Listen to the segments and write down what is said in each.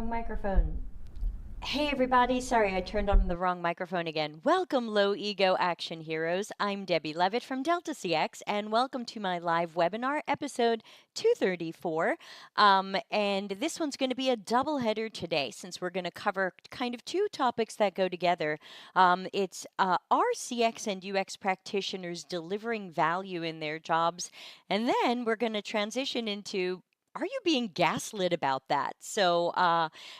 wrong microphone. Hey everybody, sorry I turned on the wrong microphone again. Welcome, low ego action heroes. I'm Debbie Levitt from Delta CX, and welcome to my live webinar, episode 234. And this one's going to be a double header today, since we're going to cover kind of two topics that go together. Are CX and UX practitioners delivering value in their jobs? And then we're going to transition into, are you being gaslit about that?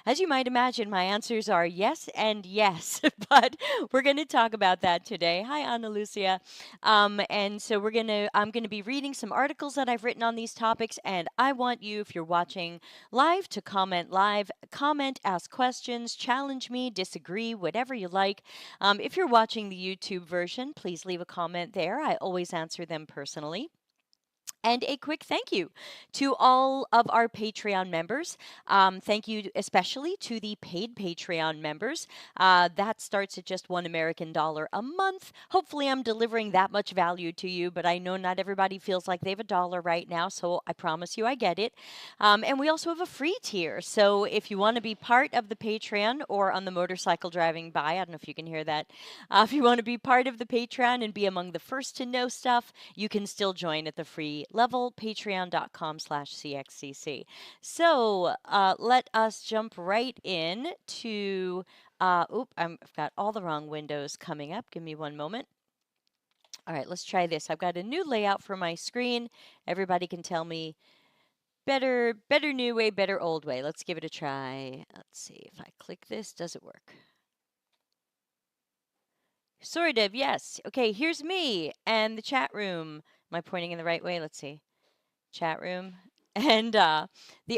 As you might imagine, my answers are yes and yes, but we're going to talk about that today. Hi, Ana Lucia. I'm gonna be reading some articles that I've written on these topics, and I want you, if you're watching live, to comment live, comment, ask questions, challenge me, disagree, whatever you like. If you're watching the YouTube version, please leave a comment there. I always answer them personally. And a quick thank you to all of our Patreon members. Thank you especially to the paid Patreon members. That starts at just $1 American a month. Hopefully, I'm delivering that much value to you, but I know not everybody feels like they have a dollar right now, so I promise you I get it. And we also have a free tier. So if you want to be part of the Patreon or on the motorcycle driving by, I don't know if you can hear that. If you want to be part of the Patreon and be among the first to know stuff, you can still join at the free level, patreon.com/cxcc. Let us jump right in to, I've got all the wrong windows coming up. Give me one moment. All right, let's try this. I've got a new layout for my screen. Everybody can tell me better new way, better old way. Let's give it a try. Let's see if I click this, does it work? Sort of, yes. Okay, here's me and the chat room. Am I pointing in the right way? Let's see. Chat room. And these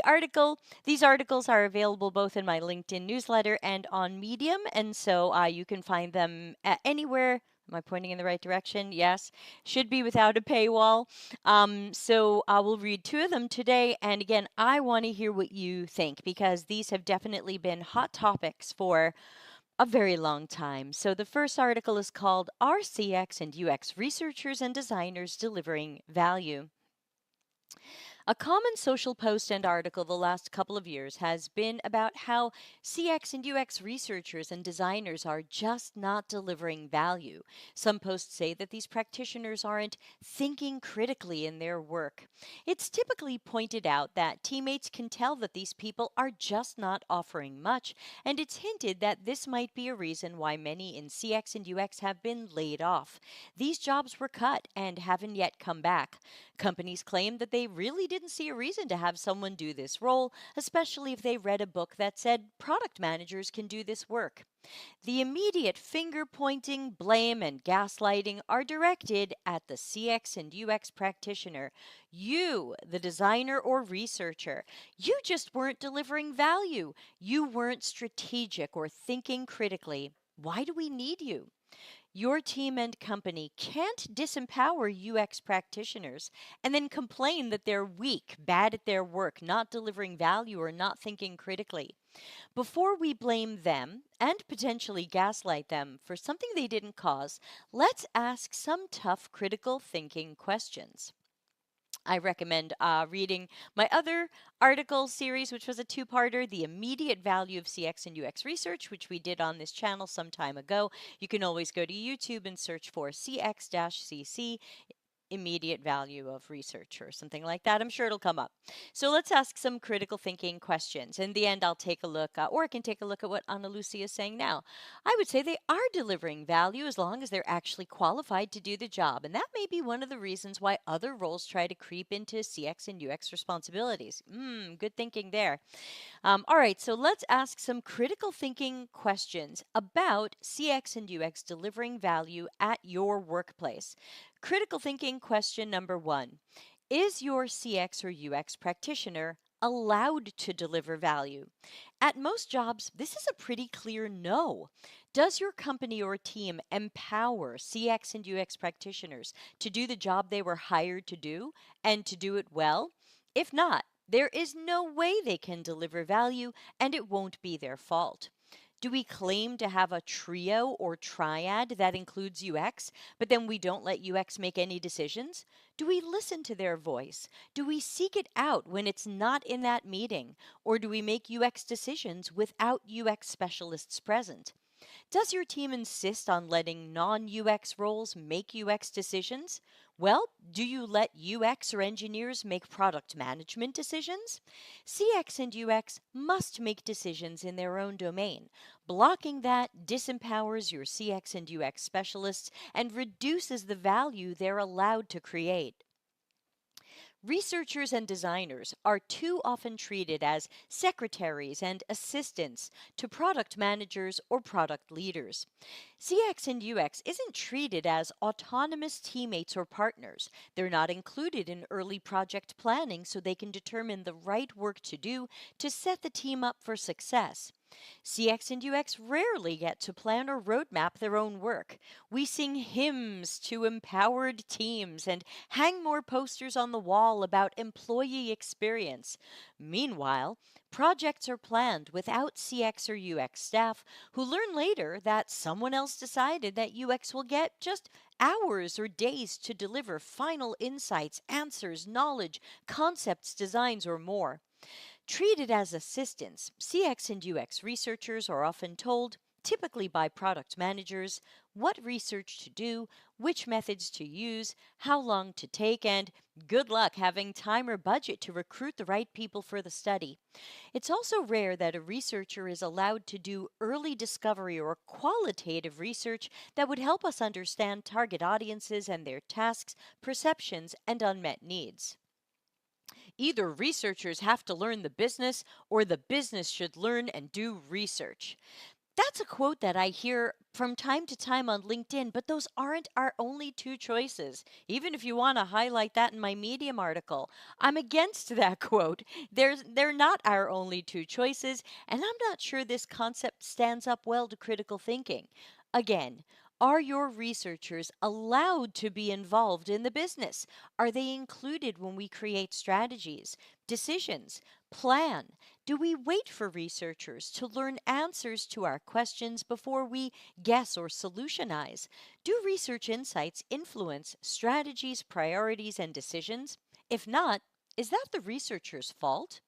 articles are available both in my LinkedIn newsletter and on Medium. And so you can find them anywhere. Am I pointing in the right direction? Yes. Should be without a paywall. So I will read two of them today. And again, I want to hear what you think, because these have definitely been hot topics for a very long time. So the first article is called, Are CX and UX Researchers and Designers Delivering Value? A common social post and article the last couple of years has been about how CX and UX researchers and designers are just not delivering value. Some posts say that these practitioners aren't thinking critically in their work. It's typically pointed out that teammates can tell that these people are just not offering much, and it's hinted that this might be a reason why many in CX and UX have been laid off. These jobs were cut and haven't yet come back. Companies claim that they really didn't see a reason to have someone do this role, especially if they read a book that said product managers can do this work. The immediate finger pointing, blame, and gaslighting are directed at the CX and UX practitioner. You, the designer or researcher, you just weren't delivering value. You weren't strategic or thinking critically. Why do we need you? Your team and company can't disempower UX practitioners and then complain that they're weak, bad at their work, not delivering value, or not thinking critically. Before we blame them and potentially gaslight them for something they didn't cause, let's ask some tough critical thinking questions. I recommend reading my other article series, which was a two-parter, The Immediate Value of CX and UX Research, which we did on this channel some time ago. You can always go to YouTube and search for CX-CC immediate value of research or something like that. I'm sure it'll come up. So let's ask some critical thinking questions. In the end, I'll take a look, or I can take a look at what Ana Lucia is saying now. I would say they are delivering value as long as they're actually qualified to do the job. And that may be one of the reasons why other roles try to creep into CX and UX responsibilities. Good thinking there. All right, so let's ask some critical thinking questions about CX and UX delivering value at your workplace. Critical thinking question number one: Is your CX or UX practitioner allowed to deliver value? At most jobs, this is a pretty clear no. Does your company or team empower CX and UX practitioners to do the job they were hired to do and to do it well? If not, there is no way they can deliver value, and it won't be their fault. Do we claim to have a trio or triad that includes UX, but then we don't let UX make any decisions? Do we listen to their voice? Do we seek it out when it's not in that meeting? Or do we make UX decisions without UX specialists present? Does your team insist on letting non UX roles make UX decisions? Well, do you let UX or engineers make product management decisions? CX and UX must make decisions in their own domain. Blocking that disempowers your CX and UX specialists and reduces the value they're allowed to create. Researchers and designers are too often treated as secretaries and assistants to product managers or product leaders. CX and UX isn't treated as autonomous teammates or partners. They're not included in early project planning so they can determine the right work to do to set the team up for success. CX and UX rarely get to plan or roadmap their own work. We sing hymns to empowered teams and hang more posters on the wall about employee experience. Meanwhile, projects are planned without CX or UX staff who learn later that someone else decided that UX will get just hours or days to deliver final insights, answers, knowledge, concepts, designs, or more. Treated as assistants, CX and UX researchers are often told, typically by product managers, what research to do, which methods to use, how long to take, and good luck having time or budget to recruit the right people for the study. It's also rare that a researcher is allowed to do early discovery or qualitative research that would help us understand target audiences and their tasks, perceptions, and unmet needs. Either researchers have to learn the business or the business should learn and do research. That's a quote that I hear from time to time on LinkedIn, but those aren't our only two choices. Even if you want to highlight that in my Medium article, I'm against that quote. They're not our only two choices, and I'm not sure this concept stands up well to critical thinking. Again, are your researchers allowed to be involved in the business? Are they included when we create strategies, decisions, plan? Do we wait for researchers to learn answers to our questions before we guess or solutionize? Do research insights influence strategies, priorities, and decisions? If not, is that the researcher's fault?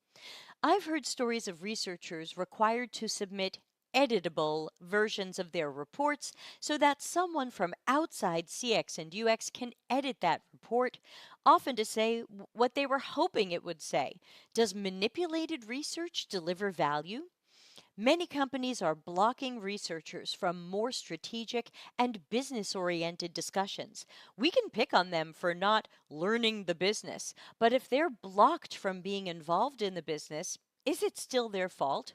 I've heard stories of researchers required to submit editable versions of their reports so that someone from outside CX and UX can edit that report, often to say what they were hoping it would say. Does manipulated research deliver value? Many companies are blocking researchers from more strategic and business oriented discussions. We can pick on them for not learning the business, but if they're blocked from being involved in the business, is it still their fault?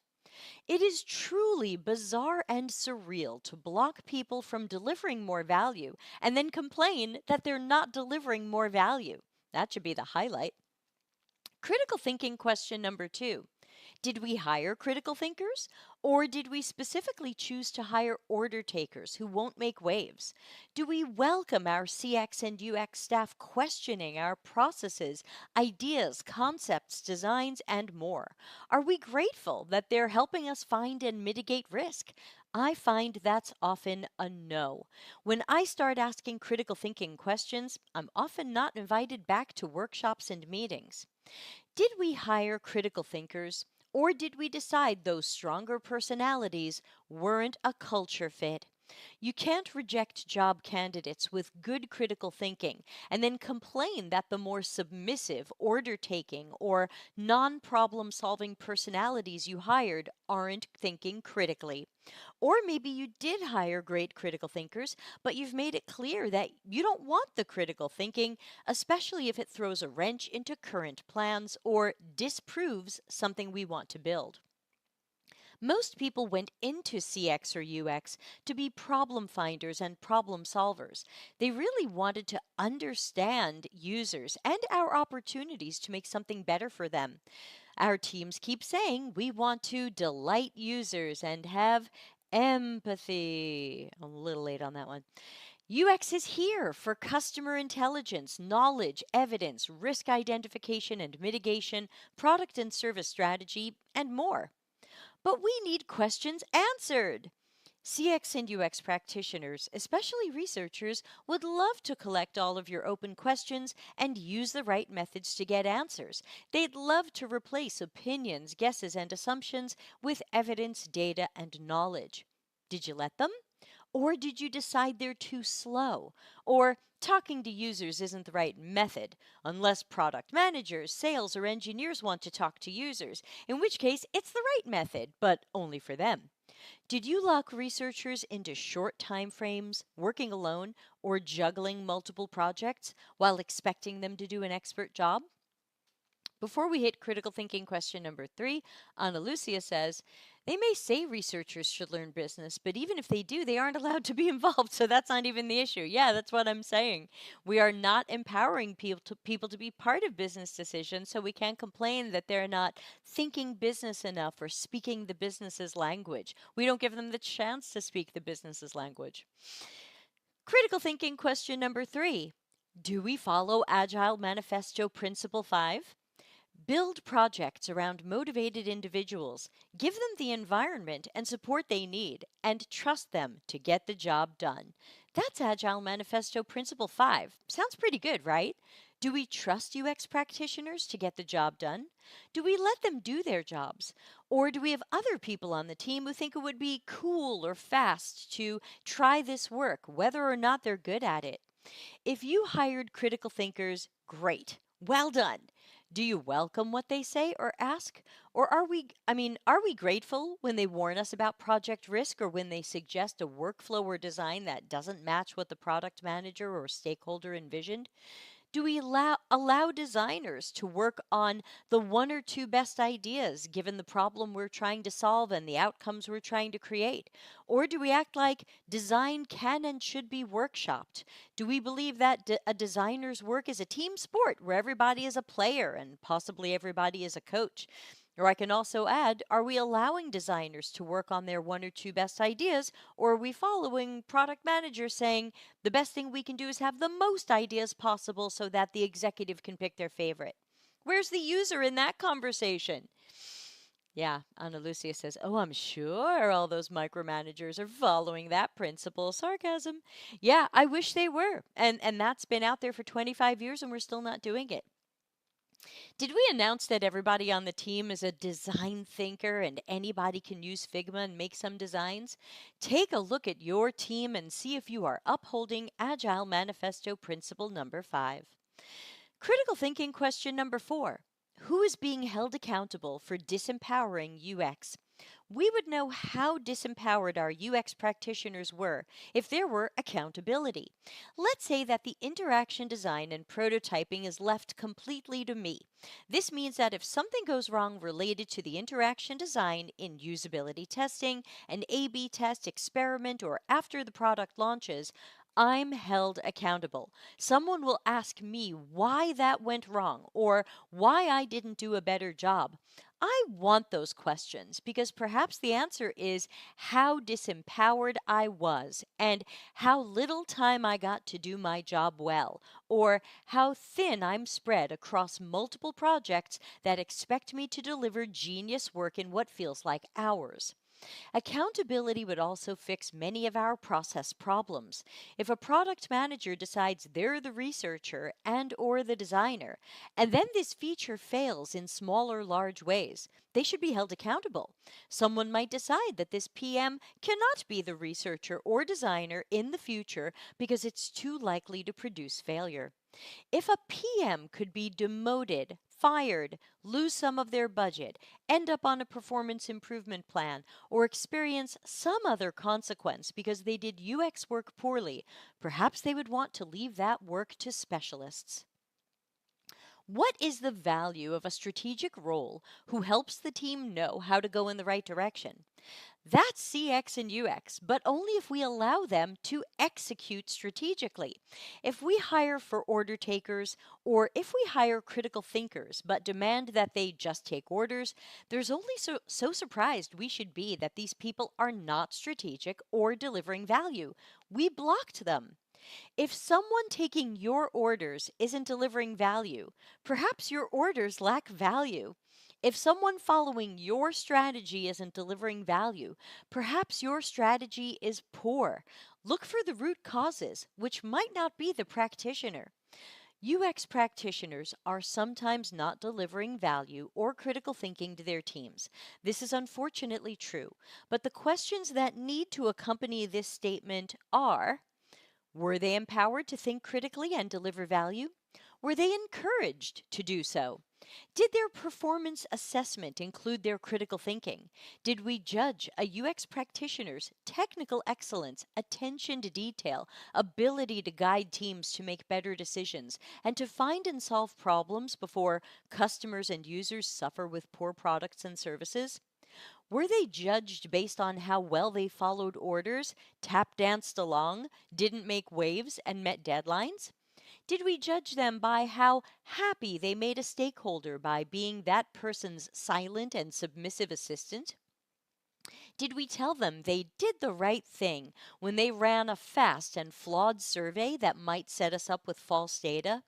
It is truly bizarre and surreal to block people from delivering more value and then complain that they're not delivering more value. That should be the highlight. Critical thinking question number 2. Did we hire critical thinkers? Or did we specifically choose to hire order takers who won't make waves? Do we welcome our CX and UX staff questioning our processes, ideas, concepts, designs, and more? Are we grateful that they're helping us find and mitigate risk? I find that's often a no. When I start asking critical thinking questions, I'm often not invited back to workshops and meetings. Did we hire critical thinkers, or did we decide those stronger personalities weren't a culture fit? You can't reject job candidates with good critical thinking and then complain that the more submissive, order taking, or non problem solving personalities you hired aren't thinking critically. Or maybe you did hire great critical thinkers, but you've made it clear that you don't want the critical thinking, especially if it throws a wrench into current plans or disproves something we want to build. Most people went into CX or UX to be problem finders and problem solvers. They really wanted to understand users and our opportunities to make something better for them. Our teams keep saying we want to delight users and have empathy. I'm a little late on that one. UX is here for customer intelligence, knowledge, evidence, risk identification and mitigation, product and service strategy, and more. but we need questions answered. CX and UX practitioners, especially researchers, would love to collect all of your open questions and use the right methods to get answers. They'd love to replace opinions, guesses, and assumptions with evidence, data, and knowledge. Did you let them? Or did you decide they're too slow? Or talking to users isn't the right method, unless product managers, sales, or engineers want to talk to users, in which case it's the right method, but only for them. Did you lock researchers into short time frames, working alone, or juggling multiple projects while expecting them to do an expert job? Before we hit critical thinking question number 3, Ana Lucia says, they may say researchers should learn business, but even if they do, they aren't allowed to be involved, so that's not even the issue. Yeah, that's what I'm saying. We are not empowering people to be part of business decisions, so we can't complain that they're not thinking business enough or speaking the business's language. We don't give them the chance to speak the business's language. Critical thinking question number 3. Do we follow Agile Manifesto Principle 5? Build projects around motivated individuals, give them the environment and support they need, and trust them to get the job done. That's Agile Manifesto Principle 5. Sounds pretty good, right? Do we trust UX practitioners to get the job done? Do we let them do their jobs? Or do we have other people on the team who think it would be cool or fast to try this work, whether or not they're good at it? If you hired critical thinkers, great. Well done. Do you welcome what they say or ask? Or are we grateful when they warn us about project risk or when they suggest a workflow or design that doesn't match what the product manager or stakeholder envisioned? Do we allow designers to work on the one or two best ideas given the problem we're trying to solve and the outcomes we're trying to create? Or do we act like design can and should be workshopped? Do we believe that a designer's work is a team sport where everybody is a player and possibly everybody is a coach? Or I can also add, are we allowing designers to work on their one or two best ideas, or are we following product managers saying the best thing we can do is have the most ideas possible so that the executive can pick their favorite? Where's the user in that conversation? Yeah, Ana Lucia says, oh, I'm sure all those micromanagers are following that principle. Sarcasm. Yeah, I wish they were. And that's been out there for 25 years and we're still not doing it. Did we announce that everybody on the team is a design thinker and anybody can use Figma and make some designs? Take a look at your team and see if you are upholding Agile Manifesto Principle number 5. Critical thinking question number 4. Who is being held accountable for disempowering UX? We would know how disempowered our UX practitioners were if there were accountability. Let's say that the interaction design and prototyping is left completely to me. This means that if something goes wrong related to the interaction design in usability testing, an A B test experiment, or after the product launches, I'm held accountable. Someone will ask me why that went wrong or why I didn't do a better job. I want those questions because perhaps the answer is how disempowered I was and how little time I got to do my job well, or how thin I'm spread across multiple projects that expect me to deliver genius work in what feels like hours. Accountability would also fix many of our process problems. If a product manager decides they're the researcher and or the designer, and then this feature fails in small or large ways, they should be held accountable. Someone might decide that this PM cannot be the researcher or designer in the future because it's too likely to produce failure. If a PM could be demoted, fired, lose some of their budget, end up on a performance improvement plan, or experience some other consequence because they did UX work poorly, perhaps they would want to leave that work to specialists. What is the value of a strategic role who helps the team know how to go in the right direction? That's CX and UX, but only if we allow them to execute strategically. If we hire for order takers or if we hire critical thinkers but demand that they just take orders, there's only so surprised we should be that these people are not strategic or delivering value. We blocked them. If someone taking your orders isn't delivering value, perhaps your orders lack value. If someone following your strategy isn't delivering value, perhaps your strategy is poor. Look for the root causes, which might not be the practitioner. UX practitioners are sometimes not delivering value or critical thinking to their teams. This is unfortunately true, but the questions that need to accompany this statement are: were they empowered to think critically and deliver value? Were they encouraged to do so? Did their performance assessment include their critical thinking? Did we judge a UX practitioner's technical excellence, attention to detail, ability to guide teams to make better decisions, and to find and solve problems before customers and users suffer with poor products and services? Were they judged based on how well they followed orders, tap danced along, didn't make waves, and met deadlines? Did we judge them by how happy they made a stakeholder by being that person's silent and submissive assistant? Did we tell them they did the right thing when they ran a fast and flawed survey that might set us up with false data?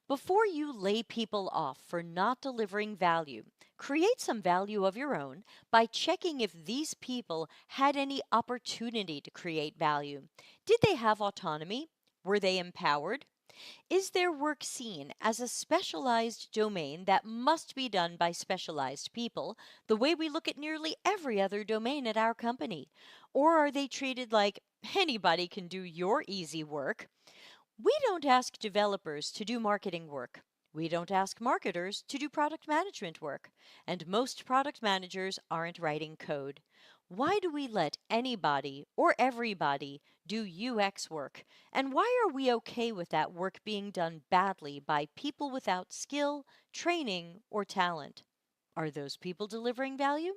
Before you lay people off for not delivering value, create some value of your own by checking if these people had any opportunity to create value. Did they have autonomy? Were they empowered? Is their work seen as a specialized domain that must be done by specialized people, the way we look at nearly every other domain at our company? Or are they treated like anybody can do your easy work? We don't ask developers to do marketing work. We don't ask marketers to do product management work. And most product managers aren't writing code. Why do we let anybody or everybody do UX work? And why are we okay with that work being done badly by people without skill, training, or talent? Are those people delivering value?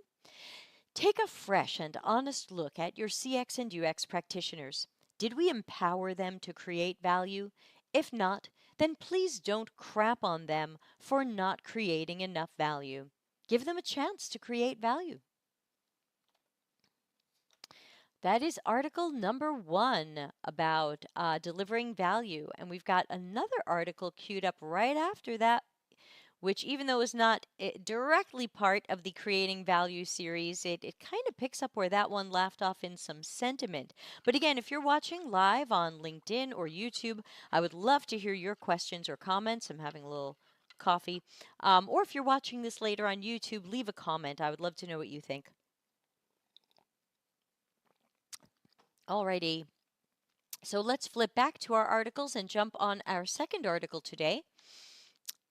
Take a fresh and honest look at your CX and UX practitioners. Did we empower them to create value? If not, then please don't crap on them for not creating enough value. Give them a chance to create value. That is article number 1 about delivering value. And we've got another article queued up right after that, which, even though is not directly part of the Creating Value series, it kind of picks up where that one left off in some sentiment. But again, if you're watching live on LinkedIn or YouTube, I would love to hear your questions or comments. I'm having a little coffee. Or if you're watching this later on YouTube, leave a comment. I would love to know what you think. Alrighty. So let's flip back to our articles and jump on our second article today.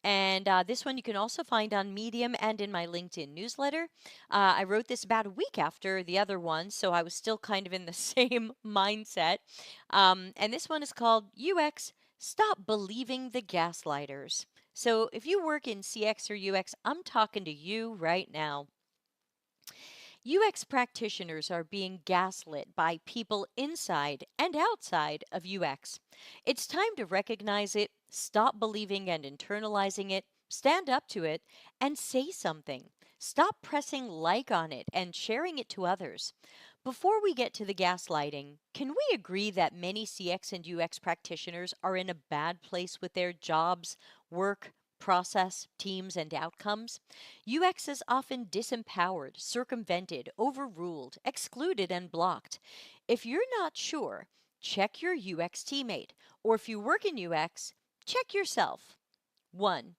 And this one you can also find on Medium and in my LinkedIn newsletter. I wrote this about a week after the other one, so I was still kind of in the same mindset. And this one is called UX Stop Believing the Gaslighters. So if you work in CX or UX, I'm talking to you right now. UX practitioners are being gaslit by people inside and outside of UX. It's time to recognize it, stop believing and internalizing it, stand up to it, and say something. Stop pressing like on it and sharing it to others. Before we get to the gaslighting, can we agree that many CX and UX practitioners are in a bad place with their jobs, work, process, teams, and outcomes? UX is often disempowered, circumvented, overruled, excluded, and blocked. If you're not sure, check your UX teammate. Or if you work in UX, check yourself. 1.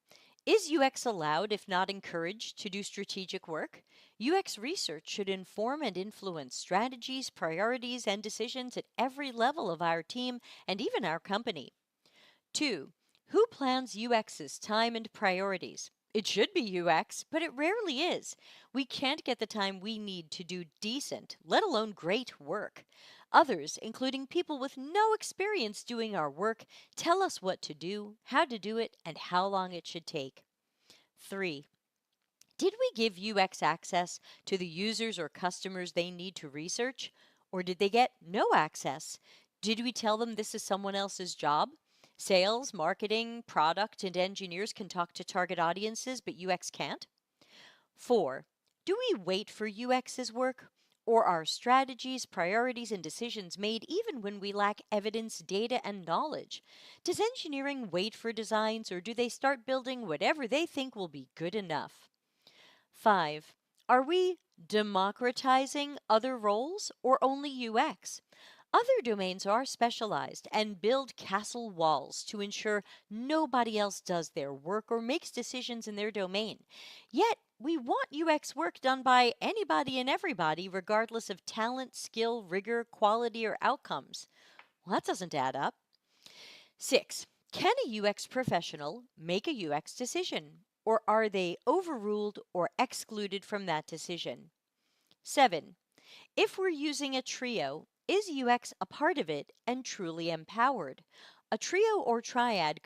Is UX allowed, if not encouraged, to do strategic work? UX research should inform and influence strategies, priorities, and decisions at every level of our team and even our company. 2. Who plans UX's time and priorities? It should be UX, but it rarely is. We can't get the time we need to do decent, let alone great work. Others, including people with no experience doing our work, tell us what to do, how to do it, and how long it should take. 3. Did we give UX access to the users or customers they need to research? Or did they get no access? Did we tell them this is someone else's job? Sales, marketing, product, and engineers can talk to target audiences, but UX can't? 4. Do we wait for UX's work? Or are strategies, priorities, and decisions made even when we lack evidence, data, and knowledge? Does engineering wait for designs, or do they start building whatever they think will be good enough? 5. Are we democratizing other roles or only UX? Other domains are specialized and build castle walls to ensure nobody else does their work or makes decisions in their domain. Yet, we want UX work done by anybody and everybody, regardless of talent, skill, rigor, quality, or outcomes. Well, that doesn't add up. 6. Can a UX professional make a UX decision? Or are they overruled or excluded from that decision? 7. If we're using a trio, is UX a part of it and truly empowered? A trio or triad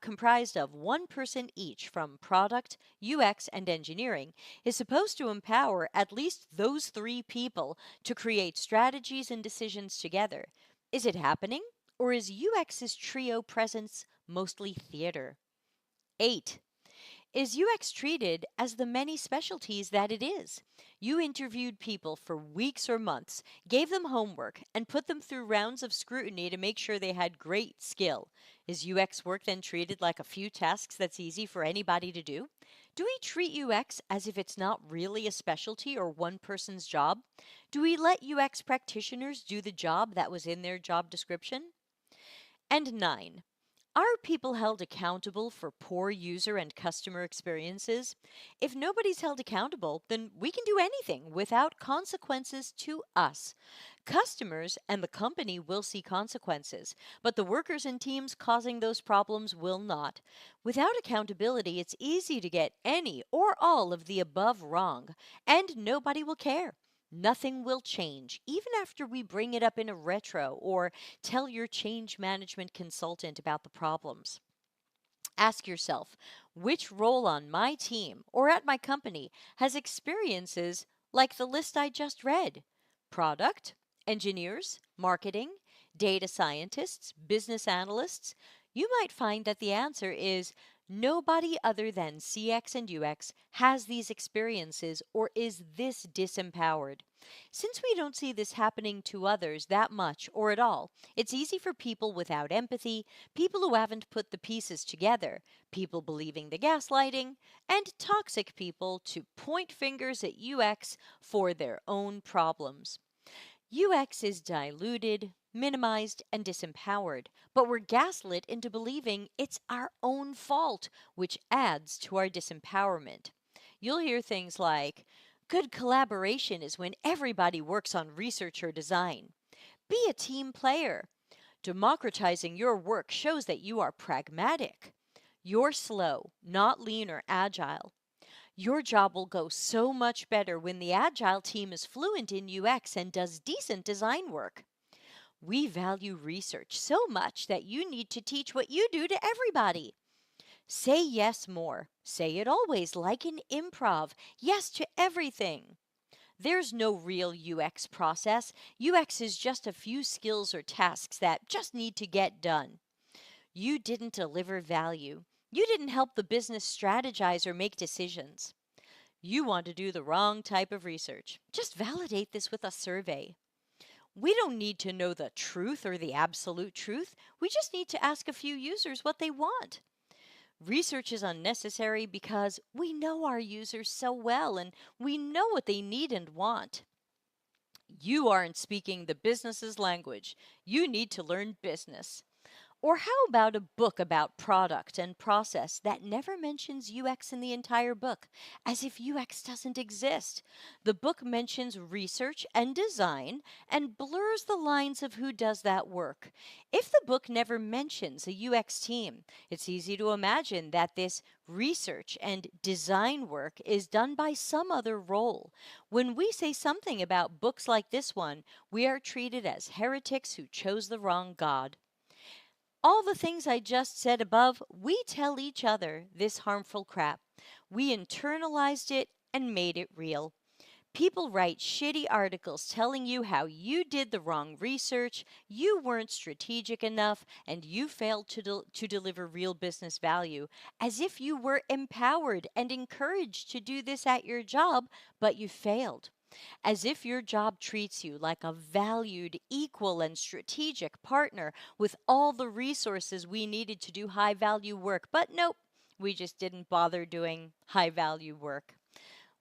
comprised of one person each from product, UX, and engineering is supposed to empower at least those three people to create strategies and decisions together. Is it happening? Or is UX's trio presence mostly theater? 8. Is UX treated as the many specialties that it is? You interviewed people for weeks or months, gave them homework, and put them through rounds of scrutiny to make sure they had great skill. Is UX work then treated like a few tasks that's easy for anybody to do? Do we treat UX as if it's not really a specialty or one person's job? Do we let UX practitioners do the job that was in their job description? And 9. Are people held accountable for poor user and customer experiences? If nobody's held accountable, then we can do anything without consequences to us. Customers and the company will see consequences, but the workers and teams causing those problems will not. Without accountability, it's easy to get any or all of the above wrong, and nobody will care. Nothing will change, even after we bring it up in a retro or tell your change management consultant about the problems. Ask yourself which role on my team or at my company has experiences like the list I just read: product, engineers, marketing, data scientists, business analysts. You might find that the answer is nobody other than CX and UX has these experiences or is this disempowered. Since we don't see this happening to others that much or at all, it's easy for people without empathy, people who haven't put the pieces together, people believing the gaslighting, and toxic people to point fingers at UX for their own problems. UX is diluted, minimized, and disempowered, but we're gaslit into believing it's our own fault, which adds to our disempowerment. You'll hear things like, good collaboration is when everybody works on research or design. Be a team player. Democratizing your work shows that you are pragmatic. You're slow, not lean or agile. Your job will go so much better when the agile team is fluent in UX and does decent design work. We value research so much that you need to teach what you do to everybody. Say yes more. Say it always like an improv. Yes to everything. There's no real UX process. UX is just a few skills or tasks that just need to get done. You didn't deliver value. You didn't help the business strategize or make decisions. You want to do the wrong type of research. Just validate this with a survey. We don't need to know the truth or the absolute truth. We just need to ask a few users what they want. Research is unnecessary because we know our users so well and we know what they need and want. You aren't speaking the business's language. You need to learn business. Or how about a book about product and process that never mentions UX in the entire book, as if UX doesn't exist? The book mentions research and design and blurs the lines of who does that work. If the book never mentions a UX team, it's easy to imagine that this research and design work is done by some other role. When we say something about books like this one, we are treated as heretics who chose the wrong God. All the things I just said above, we tell each other this harmful crap. We internalized it and made it real. People write shitty articles telling you how you did the wrong research, you weren't strategic enough, and you failed to deliver real business value, as if you were empowered and encouraged to do this at your job, but you failed. As if your job treats you like a valued, equal, and strategic partner with all the resources we needed to do high value work. But nope, we just didn't bother doing high value work.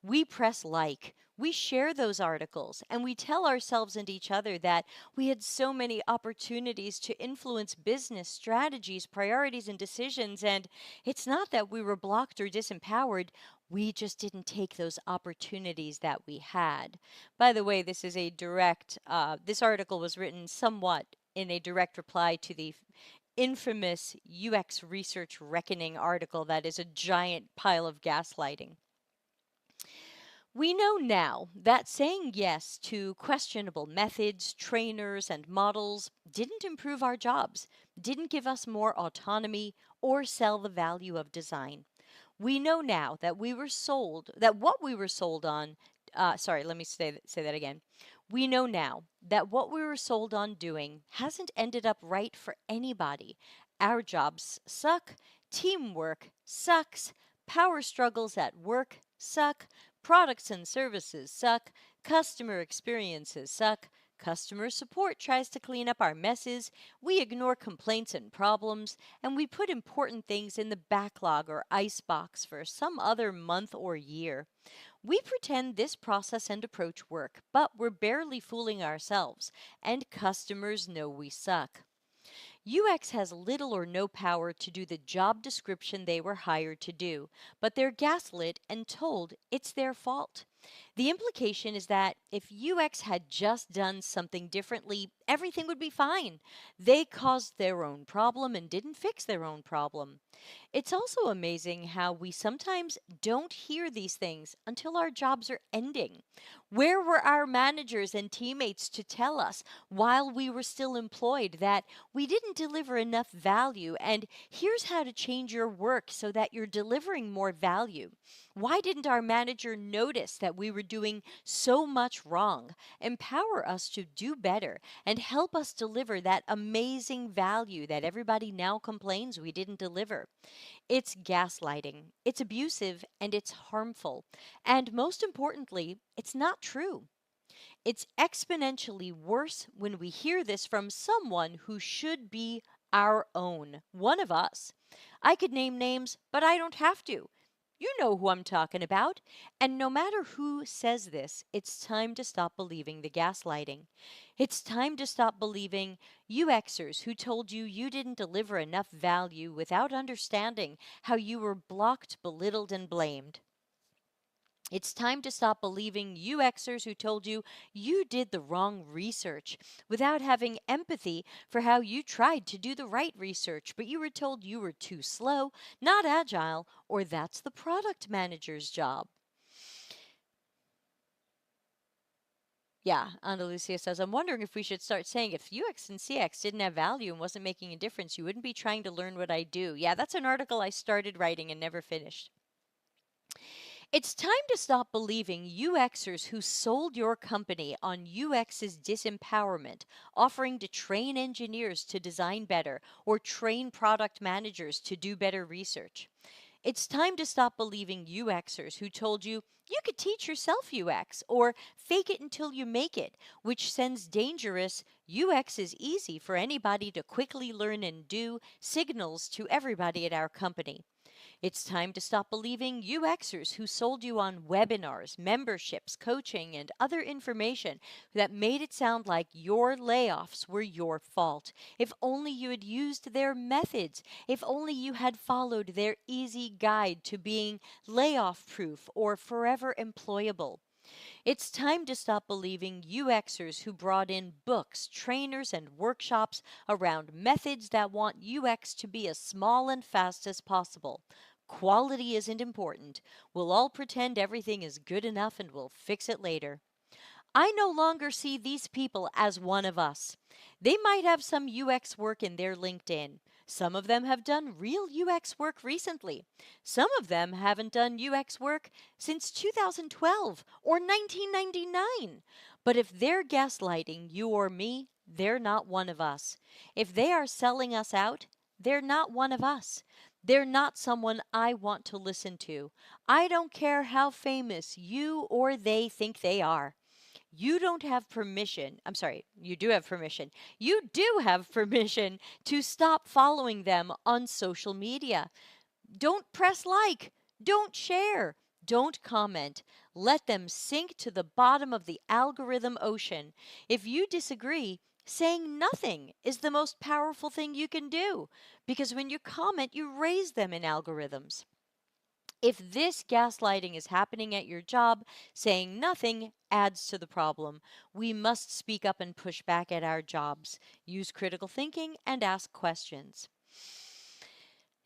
We press like. We share those articles and we tell ourselves and each other that we had so many opportunities to influence business strategies, priorities, and decisions. And it's not that we were blocked or disempowered. We just didn't take those opportunities that we had. By the way, this is a this article was written somewhat in a direct reply to the infamous UX Research Reckoning article that is a giant pile of gaslighting. We know now that saying yes to questionable methods, trainers, and models didn't improve our jobs, didn't give us more autonomy, or sell the value of design. We know now that what we were sold on, sorry, let me say that again. We know now that what we were sold on doing hasn't ended up right for anybody. Our jobs suck, teamwork sucks, power struggles at work suck, products and services suck, customer experiences suck, customer support tries to clean up our messes, we ignore complaints and problems, and we put important things in the backlog or icebox for some other month or year. We pretend this process and approach work, but we're barely fooling ourselves, and customers know we suck. UX has little or no power to do the job description they were hired to do, but they're gaslit and told it's their fault. The implication is that if UX had just done something differently, everything would be fine. They caused their own problem and didn't fix their own problem. It's also amazing how we sometimes don't hear these things until our jobs are ending. Where were our managers and teammates to tell us while we were still employed that we didn't deliver enough value and here's how to change your work so that you're delivering more value? Why didn't our manager notice that we were doing so much wrong, empower us to do better, and help us deliver that amazing value that everybody now complains we didn't deliver? It's gaslighting. It's abusive and it's harmful. And most importantly, it's not true. It's exponentially worse when we hear this from someone who should be our own, one of us. I could name names, but I don't have to. You know who I'm talking about. And no matter who says this, it's time to stop believing the gaslighting. It's time to stop believing UXers who told you you didn't deliver enough value without understanding how you were blocked, belittled, and blamed. It's time to stop believing UXers who told you you did the wrong research without having empathy for how you tried to do the right research, but you were told you were too slow, not agile, or that's the product manager's job. Yeah, Andalucia says, I'm wondering if we should start saying if UX and CX didn't have value and wasn't making a difference, you wouldn't be trying to learn what I do. Yeah, that's an article I started writing and never finished. It's time to stop believing UXers who sold your company on UX's disempowerment, offering to train engineers to design better or train product managers to do better research. It's time to stop believing UXers who told you you could teach yourself UX or fake it until you make it, which sends dangerous UX is easy for anybody to quickly learn and do signals to everybody at our company. It's time to stop believing UXers who sold you on webinars, memberships, coaching, and other information that made it sound like your layoffs were your fault. If only you had used their methods, if only you had followed their easy guide to being layoff proof or forever employable. It's time to stop believing UXers who brought in books, trainers, and workshops around methods that want UX to be as small and fast as possible. Quality isn't important. We'll all pretend everything is good enough and we'll fix it later. I no longer see these people as one of us. They might have some UX work in their LinkedIn. Some of them have done real UX work recently. Some of them haven't done UX work since 2012 or 1999. But if they're gaslighting you or me, they're not one of us. If they are selling us out, they're not one of us. They're not someone I want to listen to. I don't care how famous you or they think they are. You don't have permission. I'm sorry, you do have permission. You do have permission to stop following them on social media. Don't press like. Don't share. Don't comment. Let them sink to the bottom of the algorithm ocean. If you disagree, saying nothing is the most powerful thing you can do, because when you comment, you raise them in algorithms. If this gaslighting is happening at your job, saying nothing adds to the problem. We must speak up and push back at our jobs, use critical thinking, and ask questions.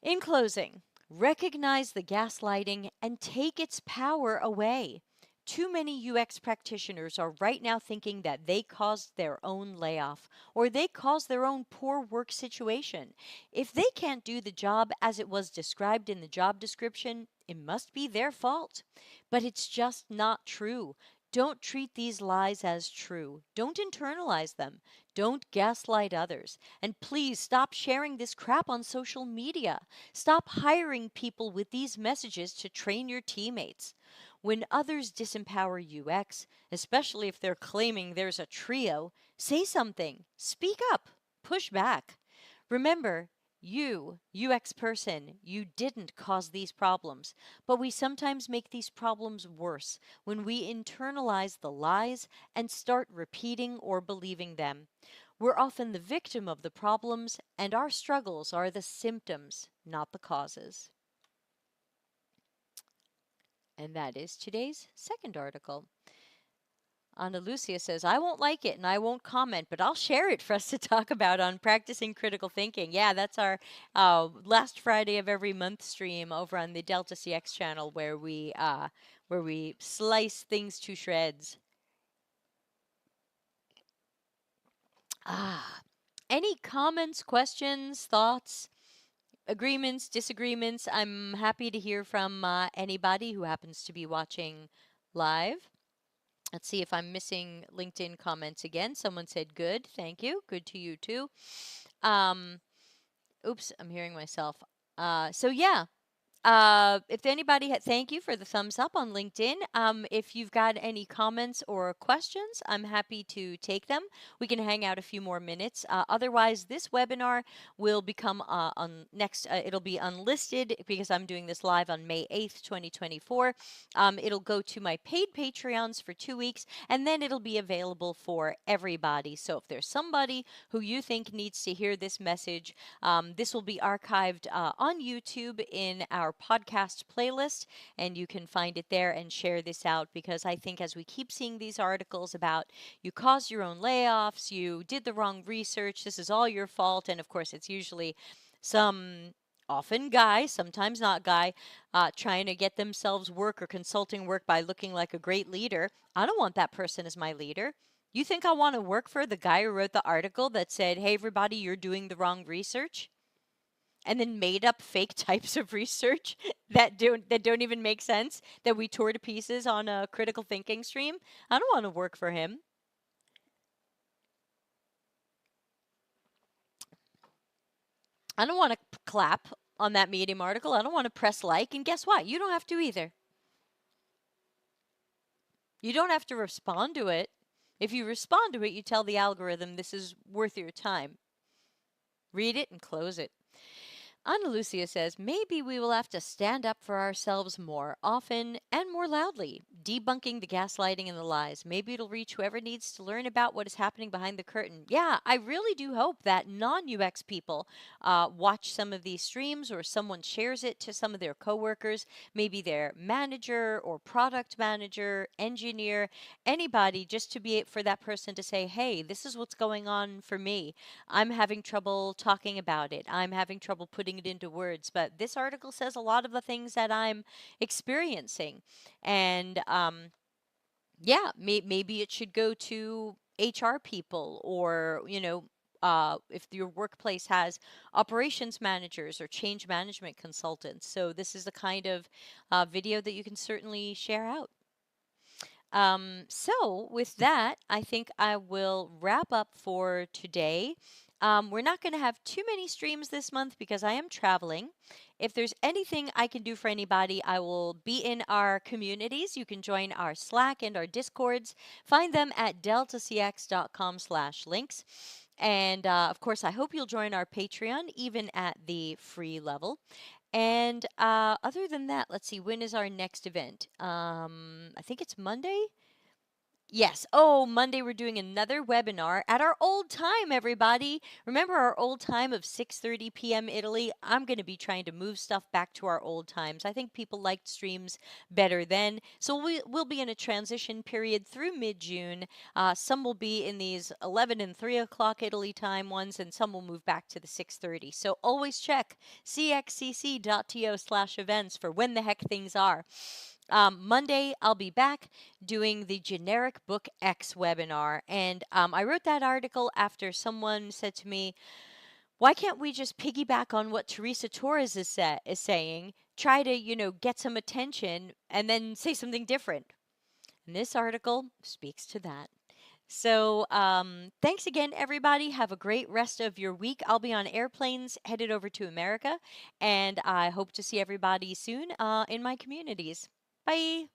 In closing, recognize the gaslighting and take its power away. Too many UX practitioners are right now thinking that they caused their own layoff or they caused their own poor work situation. If they can't do the job as it was described in the job description, it must be their fault. But it's just not true. Don't treat these lies as true. Don't internalize them. Don't gaslight others. And please stop sharing this crap on social media. Stop hiring people with these messages to train your teammates. When others disempower UX, especially if they're claiming there's a trio, say something, speak up, push back. Remember, you, UX person, you didn't cause these problems, but we sometimes make these problems worse when we internalize the lies and start repeating or believing them. We're often the victim of the problems, and our struggles are the symptoms, not the causes. And that is today's second article. Ana Lucia says, I won't like it and I won't comment, but I'll share it for us to talk about on practicing critical thinking. Yeah, that's our last Friday of every month stream over on the Delta CX channel where we slice things to shreds. Any comments, questions, thoughts, agreements, disagreements? I'm happy to hear from anybody who happens to be watching live. Let's see if I'm missing LinkedIn comments again. Someone said good. Thank you. Good to you too. Oops, I'm hearing myself. So yeah, if anybody thank you for the thumbs up on LinkedIn. If you've got any comments or questions, I'm happy to take them. We can hang out a few more minutes. Otherwise, this webinar will become on next. It'll be unlisted because I'm doing this live on May 8th, 2024. It'll go to my paid Patreons for 2 weeks, and then it'll be available for everybody. So if there's somebody who you think needs to hear this message, this will be archived on YouTube in our podcast playlist, and you can find it there and share this out, because I think as we keep seeing these articles about you caused your own layoffs, you did the wrong research, this is all your fault, and of course it's usually some often guy, sometimes not guy, trying to get themselves work or consulting work by looking like a great leader. I don't want that person as my leader. You think I want to work for the guy who wrote the article that said, hey, everybody, you're doing the wrong research? And then made up fake types of research that don't even make sense, that we tore to pieces on a critical thinking stream. I don't want to work for him. I don't want to clap on that Medium article. I don't want to press like. And guess what? You don't have to either. You don't have to respond to it. If you respond to it, you tell the algorithm this is worth your time. Read it and close it. Ana Lucia says, maybe we will have to stand up for ourselves more often and more loudly, debunking the gaslighting and the lies. Maybe it'll reach whoever needs to learn about what is happening behind the curtain. Yeah, I really do hope that non-UX people watch some of these streams, or someone shares it to some of their coworkers, maybe their manager or product manager, engineer, anybody, just to be for that person to say, hey, this is what's going on for me. I'm having trouble talking about it. I'm having trouble putting it into words. But this article says a lot of the things that I'm experiencing. And yeah, maybe it should go to HR people, or, if your workplace has operations managers or change management consultants. So this is the kind of video that you can certainly share out. So with that, I think I will wrap up for today. We're not going to have too many streams this month because I am traveling. If there's anything I can do for anybody, I will be in our communities. You can join our Slack and our Discords. Find them at deltacx.com/links. And of course, I hope you'll join our Patreon, even at the free level. And other than that, let's see, when is our next event? I think it's Monday. Yes. Oh, Monday we're doing another webinar at our old time, everybody. Remember our old time of 6:30 p.m. Italy? I'm going to be trying to move stuff back to our old times. I think people liked streams better then. So we'll be in a transition period through mid-June. Some will be in these 11 and 3 o'clock Italy time ones, and some will move back to the 6:30. So always check cxcc.to/events for when the heck things are. Monday, I'll be back doing the generic book X webinar. And I wrote that article after someone said to me, why can't we just piggyback on what Teresa Torres is saying? Try to, get some attention and then say something different. And this article speaks to that. So, thanks again, everybody. Have a great rest of your week. I'll be on airplanes headed over to America, and I hope to see everybody soon in my communities. Bye.